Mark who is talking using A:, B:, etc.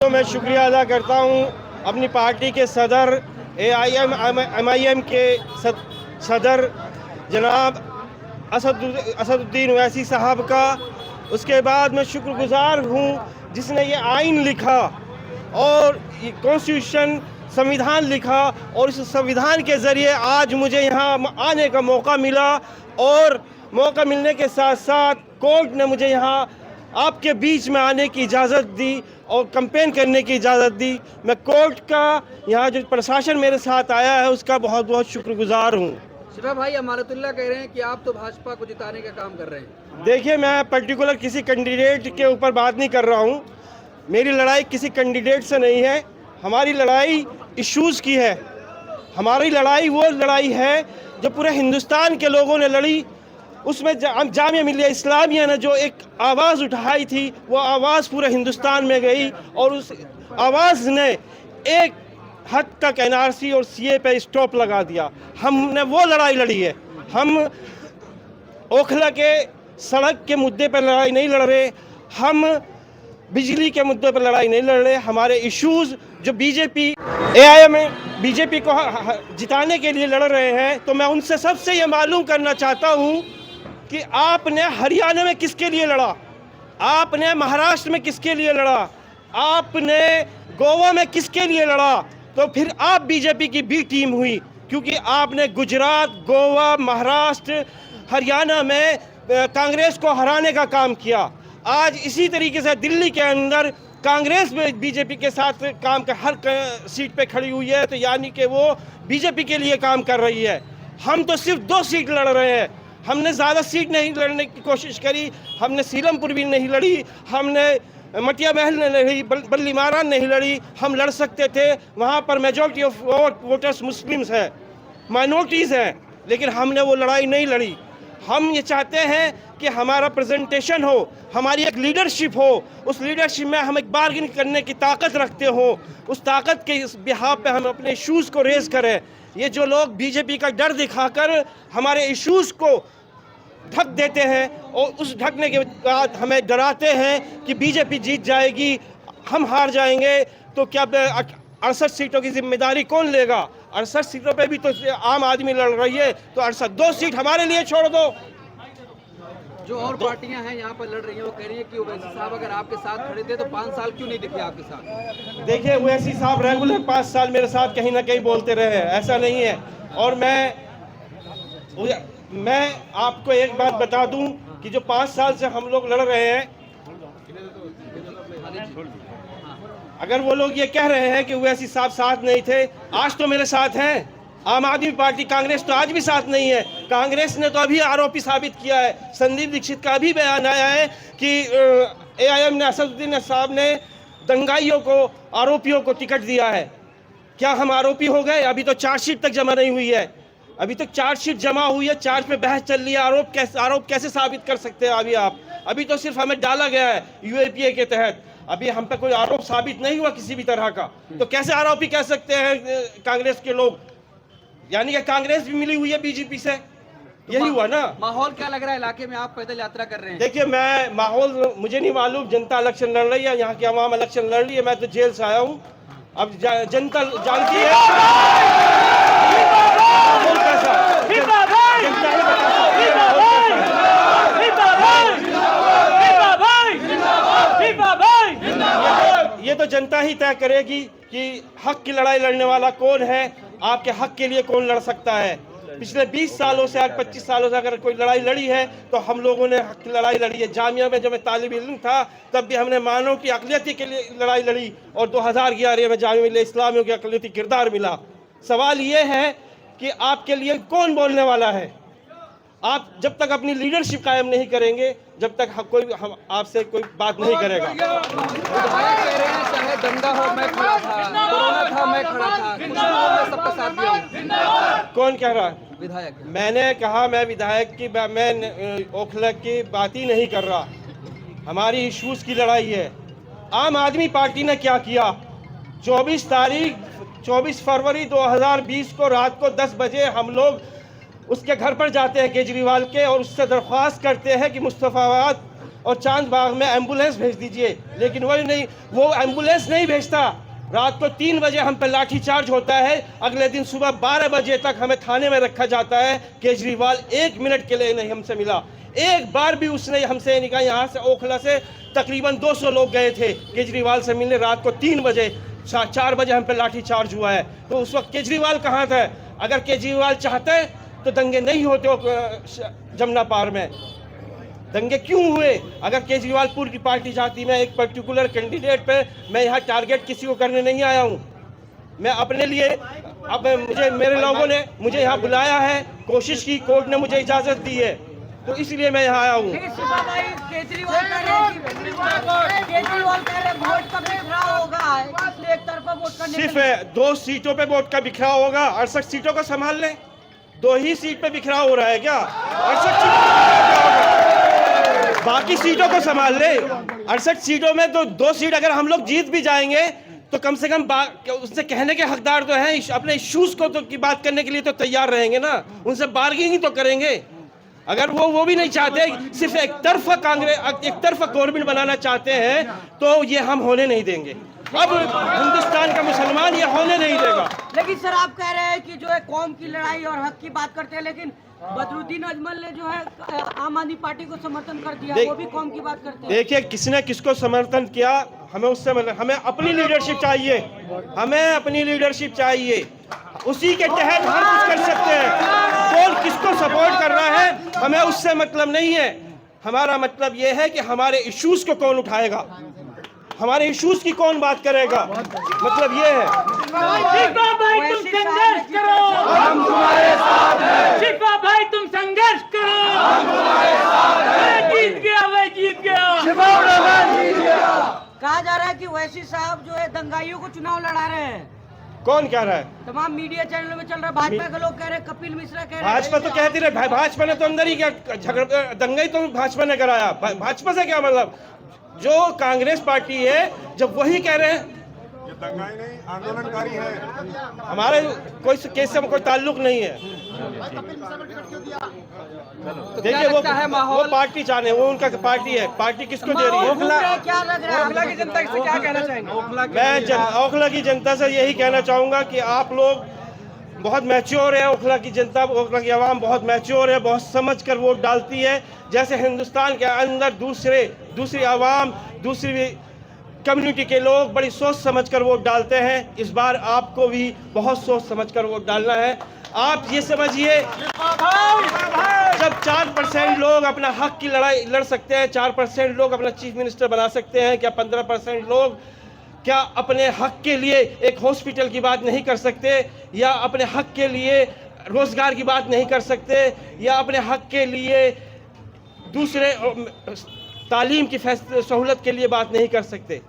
A: तो मैं शुक्रिया अदा करता हूँ अपनी पार्टी के सदर MIM के सदर जनाब असदुद्दीन ओवैसी साहब का। उसके बाद मैं शुक्रगुजार हूँ जिसने ये आइन लिखा और ये कॉन्स्टिट्यूशन संविधान लिखा और इस संविधान के ज़रिए आज मुझे यहाँ आने का मौका मिला। और मौका मिलने के साथ साथ कोर्ट ने मुझे यहाँ आपके बीच में आने की इजाज़त दी और कैंपेन करने की इजाज़त दी। मैं कोर्ट का, यहाँ जो प्रशासन मेरे साथ आया है उसका बहुत बहुत शुक्रगुजार हूँ।
B: शिफा भाई अमानतुल्लाह कह रहे हैं कि आप तो भाजपा को जिताने का काम कर रहे हैं।
A: देखिए, मैं पर्टिकुलर किसी कैंडिडेट के ऊपर बात नहीं कर रहा हूँ। मेरी लड़ाई किसी कैंडिडेट से नहीं है, हमारी लड़ाई इश्यूज़ की है। हमारी लड़ाई वो लड़ाई है जो पूरे हिंदुस्तान के लोगों ने लड़ी। उसमें जामिया मिलिया इस्लामिया ने जो एक आवाज़ उठाई थी, वो आवाज़ पूरे हिंदुस्तान में गई और उस आवाज़ ने एक हद तक NRC और CA पे स्टॉप लगा दिया। हमने वो लड़ाई लड़ी है। हम ओखला के सड़क के मुद्दे पर लड़ाई नहीं लड़ रहे, हम बिजली के मुद्दे पर लड़ाई नहीं लड़ रहे। हमारे इश्यूज़ जो AIM बीजेपी को जिताने के लिए लड़ रहे हैं, तो मैं उनसे सबसे ये मालूम करना चाहता हूँ कि आपने हरियाणा में किसके लिए लड़ा, आपने महाराष्ट्र में किसके लिए लड़ा, आपने गोवा में किसके लिए लड़ा, तो फिर आप बीजेपी की बी टीम हुई। क्योंकि आपने गुजरात, गोवा, महाराष्ट्र, हरियाणा में कांग्रेस को हराने का काम किया। आज इसी तरीके से दिल्ली के अंदर कांग्रेस में बीजेपी के साथ काम कर हर सीट पे खड़ी हुई है, तो यानी कि वो बीजेपी के लिए काम कर रही है। हम तो सिर्फ 2 सीट लड़ रहे हैं, हमने ज़्यादा सीट नहीं लड़ने की कोशिश करी। हमने सीलमपुर भी नहीं लड़ी, हमने मटिया महल ने लड़ी, बल्ली मारान नहीं लड़ी। हम लड़ सकते थे, वहाँ पर मेजॉरिटी ऑफ वोटर्स मुस्लिम्स हैं, माइनॉरिटीज़ हैं, लेकिन हमने वो लड़ाई नहीं लड़ी। हम ये चाहते हैं कि हमारा प्रेजेंटेशन हो, हमारी एक लीडरशिप हो, उस लीडरशिप में हम एक बार्गेन करने की ताकत रखते हो, उस ताकत के इस बिहाफ पे हम अपने इश्यूज़ को रेज़ करें। ये जो लोग बीजेपी का डर दिखाकर हमारे इश्यूज़ को ढक देते हैं और उस ढकने के बाद हमें डराते हैं कि बीजेपी जीत जाएगी, हम हार जाएंगे, तो क्या 68 सीटों की जिम्मेदारी कौन लेगा? 68 सीटों पे भी तो आम आदमी लड़ रही है, तो 2 सीट हमारे लिए छोड़ दो।
B: जो और पार्टियां हैं यहाँ पर लड़ रही हैं, वो कह रही है कि ओवैसी साहब अगर आपके साथ खड़े थे तो 5 साल क्यों नहीं दिखे आपके साथ?
A: देखिए, ओवैसी साहब रेगुलर 5 साल मेरे साथ कहीं ना कहीं बोलते रहे हैं, ऐसा नहीं है। और मैं आपको एक बात बता दूं कि जो 5 साल से हम लोग लड़ रहे हैं, अगर वो लोग ये कह रहे हैं कि ओवैसी साहब साथ नहीं थे, आज तो मेरे साथ हैं। आम आदमी पार्टी, कांग्रेस तो आज भी साथ नहीं है। कांग्रेस ने तो अभी आरोपी साबित किया है। संदीप दीक्षित का अभी बयान आया है कि AIM ने, असदुद्दीन साहब ने दंगाइयों को, आरोपियों को टिकट दिया है। क्या हम आरोपी हो गए? अभी तो चार्जशीट तक जमा नहीं हुई है, अभी तक चार्जशीट जमा हुई है, चार्ज पे बहस चल रही है। आरोप कैसे साबित कर सकते हैं अभी आप? अभी तो सिर्फ हमें डाला गया है UAPA के तहत, अभी हम पे कोई आरोप साबित नहीं हुआ किसी भी तरह का, तो कैसे आरोपी कह सकते हैं कांग्रेस के लोग? यानी कि कांग्रेस भी मिली हुई है बीजेपी से, यही हुआ ना।
B: माहौल क्या लग रहा है इलाके में? आप पैदल यात्रा कर रहे हैं।
A: देखिए, मैं माहौल मुझे नहीं मालूम, जनता इलेक्शन लड़ रही है, यहाँ की आवाम इलेक्शन लड़ रही है। मैं तो जेल से आया हूँ, अब जनता जानती है माहौल कैसा। जनता ही बता सकती है माहौल कैसा है। ये तो जनता ही तय करेगी कि हक की लड़ाई लड़ने वाला कौन है, आपके हक के लिए कौन लड़ सकता है। पिछले 20 सालों से, आज 25 सालों से अगर कोई लड़ाई लड़ी है तो हम लोगों ने हक की लड़ाई लड़ी है। जामिया में जब मैं तालिब इल्म था तब भी हमने मानव की अक़लियती के लिए लड़ाई लड़ी, और 2011 में जामिया मिलिया इस्लामिया के अक़लियती किरदार मिला। सवाल ये है कि आपके लिए कौन बोलने वाला है? आप जब तक अपनी लीडरशिप कायम नहीं करेंगे, जब तक हम आपसे कोई बात नहीं करेगा।
B: विधायक कह रहे हैं चाहे दंगा हो मैं खड़ा था, कोरोना था मैं खड़ा था, मैं सबका साथ दिया हूं।
A: कौन कह रहा है?
B: विधायक।
A: मैंने कहा मैं विधायक की, मैं ओखला की बात ही नहीं कर रहा। हमारी इश्यूज़ की लड़ाई है। आम आदमी पार्टी ने क्या किया? 24 फरवरी 2020 को रात को 10 बजे हम लोग उसके घर पर जाते हैं केजरीवाल के, और उससे दरख्वास्त करते हैं कि मुस्तफाबाद और चांद बाग में एम्बुलेंस भेज दीजिए, लेकिन वही नहीं, वो एम्बुलेंस नहीं भेजता। रात को 3 बजे हम पर लाठीचार्ज होता है, अगले दिन सुबह 12 बजे तक हमें थाने में रखा जाता है। केजरीवाल 1 मिनट के लिए नहीं हमसे मिला, एक बार भी उसने हमसे नहीं कहा। यहाँ से ओखला से तकरीबन 200 लोग गए थे केजरीवाल से मिलने, रात को 3 बजे 4 बजे हम पे लाठीचार्ज हुआ है। तो उस वक्त केजरीवाल कहाँ था? अगर केजरीवाल चाहते तो दंगे नहीं होते जमुना पार में। दंगे क्यों हुए? अगर केजरीवाल पूरी पार्टी चाहती, मैं एक पर्टिकुलर कैंडिडेट पे मैं यहाँ टारगेट किसी को करने नहीं आया हूँ। मैं अपने लिए, अब मेरे लोगों ने मुझे यहाँ बुलाया है, कोशिश की, कोर्ट ने मुझे इजाजत दी है, तो इसलिए मैं यहाँ आया हूँ।
C: केजरीवाल कह रहे वोट का बिखराव होगा, एक तरफा वोट करने
A: सिर्फ 2 सीटों पे वोट का बिखराव होगा। 68 सीटों को संभाल लें। 2 ही सीट पे बिखराव हो रहा है क्या? 68 सीटों, बाकी सीटों को संभाल ले। 68 सीटों में तो 2 सीट अगर हम लोग जीत भी जाएंगे तो कम से कम उससे कहने के हकदार तो हैं, अपने इश्यूज को तो की बात करने के लिए तो तैयार रहेंगे ना, उनसे बार्गेनिंग तो करेंगे। अगर वो भी नहीं चाहते, सिर्फ एक तरफा गवर्नमेंट बनाना चाहते हैं, तो ये हम होने नहीं देंगे। अब हिंदुस्तान का मुसलमान ये होने नहीं देगा।
C: लेकिन सर आप कह रहे हैं कि जो है कौम की लड़ाई और हक की बात करते हैं, लेकिन बदरुद्दीन अजमल ने जो है आम आदमी पार्टी को समर्थन कर दिया, वो भी कौम की बात करते हैं।
A: देखिए, किसने किसको समर्थन किया, हमें उससे मतलब, हमें अपनी लीडरशिप चाहिए, हमें अपनी लीडरशिप चाहिए, उसी के तहत हम कुछ कर सकते हैं। कौन किसको सपोर्ट कर रहा है हमें उससे मतलब नहीं है। हमारा मतलब ये है कि हमारे इश्यूज को कौन उठाएगा, हमारे इश्यूज की कौन बात करेगा, मतलब ये है।
D: शिफा भाई तुम संघर्ष करो, हम तुम्हारे साथ हैं। शिफा भाई तुम संघर्ष करो, हम तुम्हारे साथ हैं। जीत गया, वह जीत गया, जीत गया।
C: कहा जा रहा है कि ओवैसी साहब जो है दंगाइयों को चुनाव लड़ा रहे हैं।
A: कौन कह रहा है?
C: तमाम मीडिया चैनलों में चल रहा है। भाजपा के लोग कह रहे हैं, कपिल मिश्रा कह रहे हैं।
A: भाजपा तो कहती रहे, भाजपा ने तो अंदर ही क्या झगड़ा, दंगा ही तो भाजपा ने कराया। भाजपा से क्या मतलब? जो कांग्रेस पार्टी है, जब वही कह रहे हैं
E: ये दंगाई नहीं, आंदोलनकारी है,
A: हमारे कोई केस से कोई ताल्लुक नहीं है। देखिए, वो पार्टी चाहे, वो उनका पार्टी है, पार्टी किसको दे रही है?
C: क्या लग रहा है?
B: ओखला की जनता से क्या कहना चाहेंगे?
A: मैं ओखला की जनता से यही कहना चाहूँगा कि आप लोग बहुत मैच्योर है। ओखला की जनता, ओखला की आवाम बहुत मैच्योर है, बहुत समझ कर वोट डालती है। जैसे हिंदुस्तान के अंदर दूसरी आवाम, दूसरी कम्युनिटी के लोग बड़ी सोच समझ कर वोट डालते हैं, इस बार आपको भी बहुत सोच समझ कर वोट डालना है। आप ये समझिए, जब 4% लोग अपना हक की लड़ाई लड़ सकते हैं, 4% लोग अपना चीफ मिनिस्टर बना सकते हैं, क्या 15% लोग क्या अपने हक के लिए एक हॉस्पिटल की बात नहीं कर सकते, या अपने हक के लिए रोजगार की बात नहीं कर सकते, या अपने हक के लिए दूसरे तालीम की सहूलत के लिए बात नहीं कर सकते?